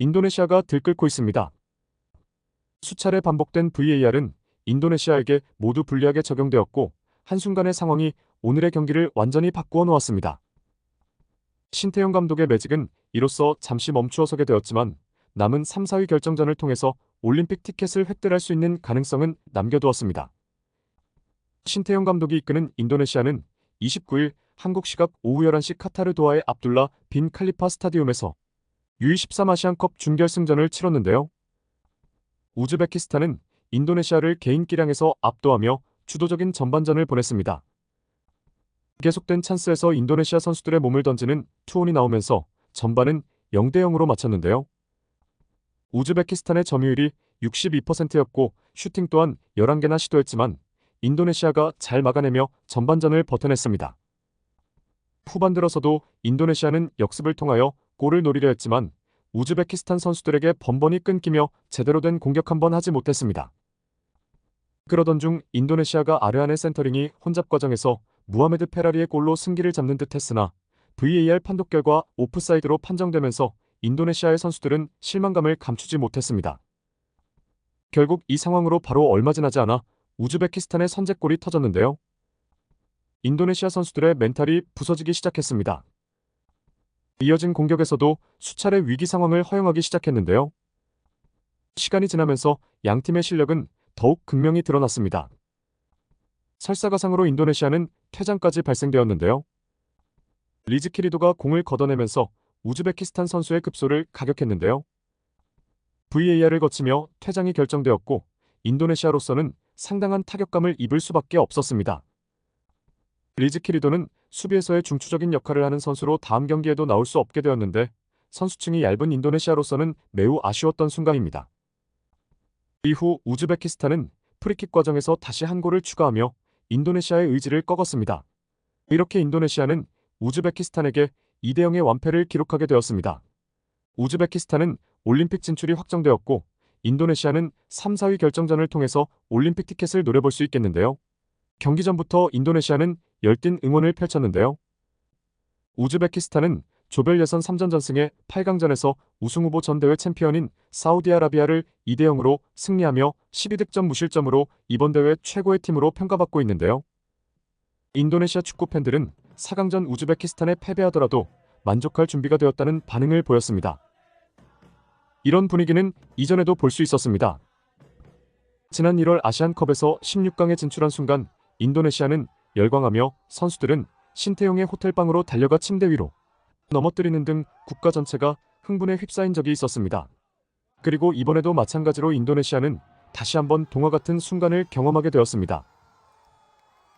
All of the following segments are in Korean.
인도네시아가 들끓고 있습니다. 수차례 반복된 VAR은 인도네시아에게 모두 불리하게 적용되었고 한순간의 상황이 오늘의 경기를 완전히 바꾸어 놓았습니다. 신태용 감독의 매직은 이로써 잠시 멈추어서게 되었지만 남은 3, 4위 결정전을 통해서 올림픽 티켓을 획득할 수 있는 가능성은 남겨두었습니다. 신태용 감독이 이끄는 인도네시아는 29일 한국 시각 오후 11시 카타르 도하의 압둘라 빈 칼리파 스타디움에서 U23 아시안컵 준결승전을 치렀는데요. 우즈베키스탄은 인도네시아를 개인 기량에서 압도하며 주도적인 전반전을 보냈습니다. 계속된 찬스에서 인도네시아 선수들의 몸을 던지는 투혼이 나오면서 전반은 0대 0으로 마쳤는데요. 우즈베키스탄의 점유율이 62%였고 슈팅 또한 11개나 시도했지만 인도네시아가 잘 막아내며 전반전을 버텨냈습니다. 후반 들어서도 인도네시아는 역습을 통하여 골을 노리려 했지만 우즈베키스탄 선수들에게 번번이 끊기며 제대로 된 공격 한번 하지 못했습니다. 그러던 중 인도네시아가 아르안의 센터링이 혼잡 과정에서 무하메드 페라리의 골로 승기를 잡는 듯 했으나 VAR 판독 결과 오프사이드로 판정되면서 인도네시아의 선수들은 실망감을 감추지 못했습니다. 결국 이 상황으로 바로 얼마 지나지 않아 우즈베키스탄의 선제골이 터졌는데요. 인도네시아 선수들의 멘탈이 부서지기 시작했습니다. 이어진 공격에서도 수차례 위기 상황을 허용하기 시작했는데요. 시간이 지나면서 양팀의 실력은 더욱 극명히 드러났습니다. 설사가상으로 인도네시아는 퇴장까지 발생되었는데요. 리즈키리도가 공을 걷어내면서 우즈베키스탄 선수의 급소를 가격했는데요. VAR을 거치며 퇴장이 결정되었고 인도네시아로서는 상당한 타격감을 입을 수밖에 없었습니다. 리즈키리도는 수비에서의 중추적인 역할을 하는 선수로 다음 경기에도 나올 수 없게 되었는데 선수층이 얇은 인도네시아로서는 매우 아쉬웠던 순간입니다. 이후 우즈베키스탄은 프리킥 과정에서 다시 한 골을 추가하며 인도네시아의 의지를 꺾었습니다. 이렇게 인도네시아는 우즈베키스탄에게 2대 0의 완패를 기록하게 되었습니다. 우즈베키스탄은 올림픽 진출이 확정되었고 인도네시아는 3, 4위 결정전을 통해서 올림픽 티켓을 노려볼 수 있겠는데요. 경기 전부터 인도네시아는 열띤 응원을 펼쳤는데요. 우즈베키스탄은 조별 예선 3전 전승의 8강전에서 우승후보 전대회 챔피언인 사우디아라비아를 2대 0으로 승리하며 12득점 무실점으로 이번 대회 최고의 팀으로 평가받고 있는데요. 인도네시아 축구 팬들은 4강전 우즈베키스탄에 패배하더라도 만족할 준비가 되었다는 반응을 보였습니다. 이런 분위기는 이전에도 볼 수 있었습니다. 지난 1월 아시안컵에서 16강에 진출한 순간 인도네시아는 열광하며 선수들은 신태용의 호텔방으로 달려가 침대 위로 넘어뜨리는 등 국가 전체가 흥분에 휩싸인 적이 있었습니다. 그리고 이번에도 마찬가지로 인도네시아는 다시 한번 동화 같은 순간을 경험하게 되었습니다.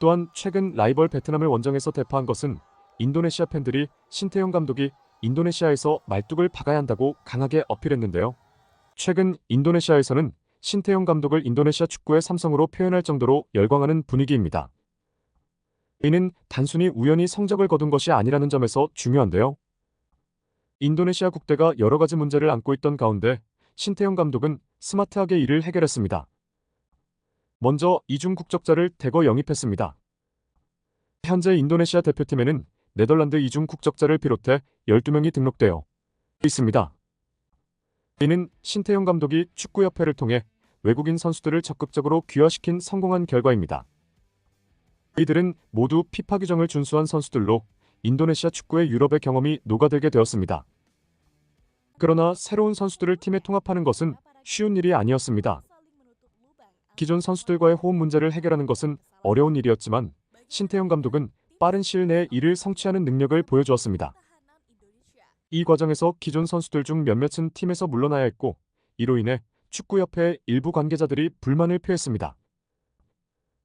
또한 최근 라이벌 베트남을 원정에서 대파한 것은 인도네시아 팬들이 신태용 감독이 인도네시아에서 말뚝을 박아야 한다고 강하게 어필했는데요. 최근 인도네시아에서는 신태용 감독을 인도네시아 축구의 삼성으로 표현할 정도로 열광하는 분위기입니다. 이는 단순히 우연히 성적을 거둔 것이 아니라는 점에서 중요한데요. 인도네시아 국대가 여러 가지 문제를 안고 있던 가운데 신태용 감독은 스마트하게 이를 해결했습니다. 먼저 이중 국적자를 대거 영입했습니다. 현재 인도네시아 대표팀에는 네덜란드 이중 국적자를 비롯해 12명이 등록되어 있습니다. 이는 신태용 감독이 축구협회를 통해 외국인 선수들을 적극적으로 귀화시킨 성공한 결과입니다. 이들은 모두 피파 규정을 준수한 선수들로 인도네시아 축구의 유럽의 경험이 녹아들게 되었습니다. 그러나 새로운 선수들을 팀에 통합하는 것은 쉬운 일이 아니었습니다. 기존 선수들과의 호흡 문제를 해결하는 것은 어려운 일이었지만 신태용 감독은 빠른 시일 내에 이를 성취하는 능력을 보여주었습니다. 이 과정에서 기존 선수들 중 몇몇은 팀에서 물러나야 했고 이로 인해 축구협회의 일부 관계자들이 불만을 표했습니다.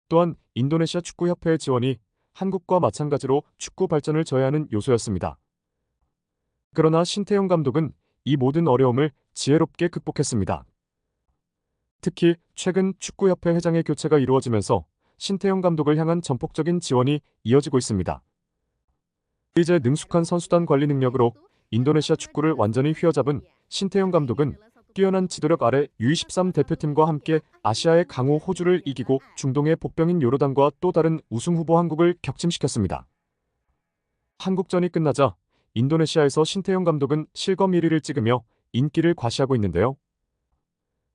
또한 인도네시아 축구협회의 지원이 한국과 마찬가지로 축구 발전을 저해하는 요소였습니다. 그러나 신태용 감독은 이 모든 어려움을 지혜롭게 극복했습니다. 특히 최근 축구협회 회장의 교체가 이루어지면서 신태용 감독을 향한 전폭적인 지원이 이어지고 있습니다. 이제 능숙한 선수단 관리 능력으로 인도네시아 축구를 완전히 휘어잡은 신태용 감독은 뛰어난 지도력 아래 U23 대표팀과 함께 아시아의 강호 호주를 이기고 중동의 복병인 요르단과 또 다른 우승 후보 한국을 격침시켰습니다. 한국전이 끝나자 인도네시아에서 신태용 감독은 실검 1위를 찍으며 인기를 과시하고 있는데요.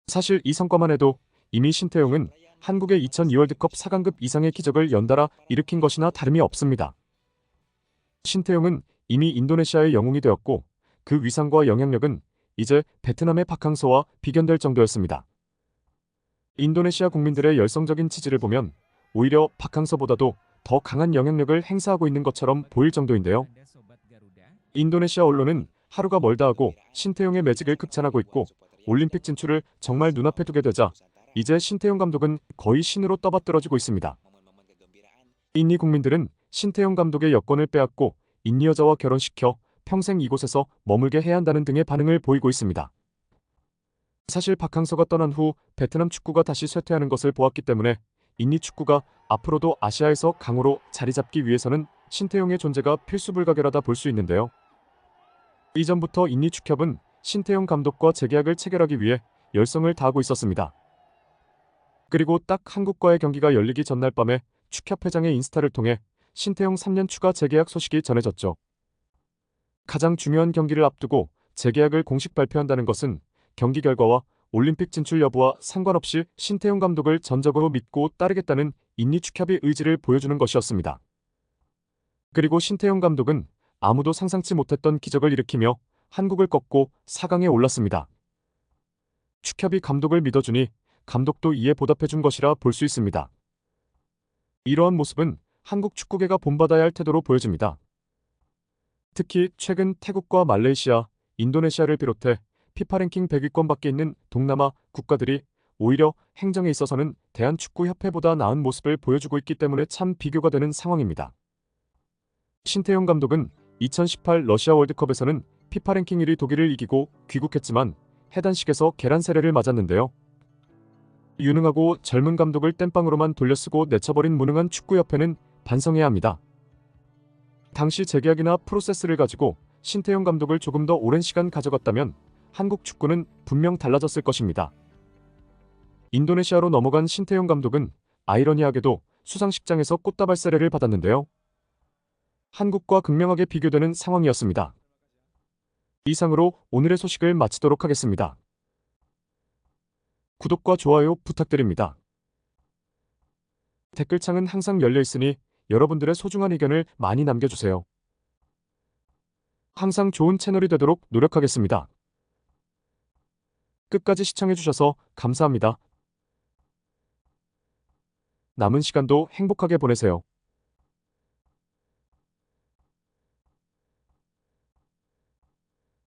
사실 이 성과만 해도 이미 신태용은 한국의 2002 월드컵 4강급 이상의 기적을 연달아 일으킨 것이나 다름이 없습니다. 신태용은 이미 인도네시아의 영웅이 되었고 그 위상과 영향력은 이제 베트남의 박항서와 비견될 정도였습니다. 인도네시아 국민들의 열성적인 지지를 보면 오히려 박항서보다도 더 강한 영향력을 행사하고 있는 것처럼 보일 정도인데요. 인도네시아 언론은 하루가 멀다 하고 신태용의 매직을 극찬하고 있고 올림픽 진출을 정말 눈앞에 두게 되자 이제 신태용 감독은 거의 신으로 떠받들어지고 있습니다. 인니 국민들은 신태용 감독의 여권을 빼앗고 인니 여자와 결혼시켜 평생 이곳에서 머물게 해야 한다는 등의 반응을 보이고 있습니다. 사실 박항서가 떠난 후 베트남 축구가 다시 쇠퇴하는 것을 보았기 때문에 인니 축구가 앞으로도 아시아에서 강호로 자리 잡기 위해서는 신태용의 존재가 필수불가결하다 볼 수 있는데요. 이전부터 인니 축협은 신태용 감독과 재계약을 체결하기 위해 열성을 다하고 있었습니다. 그리고 딱 한국과의 경기가 열리기 전날 밤에 축협 회장의 인스타를 통해 신태용 3년 추가 재계약 소식이 전해졌죠. 가장 중요한 경기를 앞두고 재계약을 공식 발표한다는 것은 경기 결과와 올림픽 진출 여부와 상관없이 신태용 감독을 전적으로 믿고 따르겠다는 인니 축협의 의지를 보여주는 것이었습니다. 그리고 신태용 감독은 아무도 상상치 못했던 기적을 일으키며 한국을 꺾고 4강에 올랐습니다. 축협이 감독을 믿어주니 감독도 이에 보답해준 것이라 볼 수 있습니다. 이러한 모습은 한국 축구계가 본받아야 할 태도로 보여집니다. 특히 최근 태국과 말레이시아, 인도네시아를 비롯해 피파 랭킹 100위권 밖에 있는 동남아 국가들이 오히려 행정에 있어서는 대한축구협회보다 나은 모습을 보여주고 있기 때문에 참 비교가 되는 상황입니다. 신태용 감독은 2018 러시아 월드컵에서는 피파 랭킹 1위 독일을 이기고 귀국했지만 해단식에서 계란 세례를 맞았는데요. 유능하고 젊은 감독을 땜빵으로만 돌려쓰고 내쳐버린 무능한 축구협회는 반성해야 합니다. 당시 재계약이나 프로세스를 가지고 신태용 감독을 조금 더 오랜 시간 가져갔다면 한국 축구는 분명 달라졌을 것입니다. 인도네시아로 넘어간 신태용 감독은 아이러니하게도 수상식장에서 꽃다발 세례를 받았는데요. 한국과 극명하게 비교되는 상황이었습니다. 이상으로 오늘의 소식을 마치도록 하겠습니다. 구독과 좋아요 부탁드립니다. 댓글창은 항상 열려있으니 여러분들의 소중한 의견을 많이 남겨주세요. 항상 좋은 채널이 되도록 노력하겠습니다. 끝까지 시청해주셔서 감사합니다. 남은 시간도 행복하게 보내세요.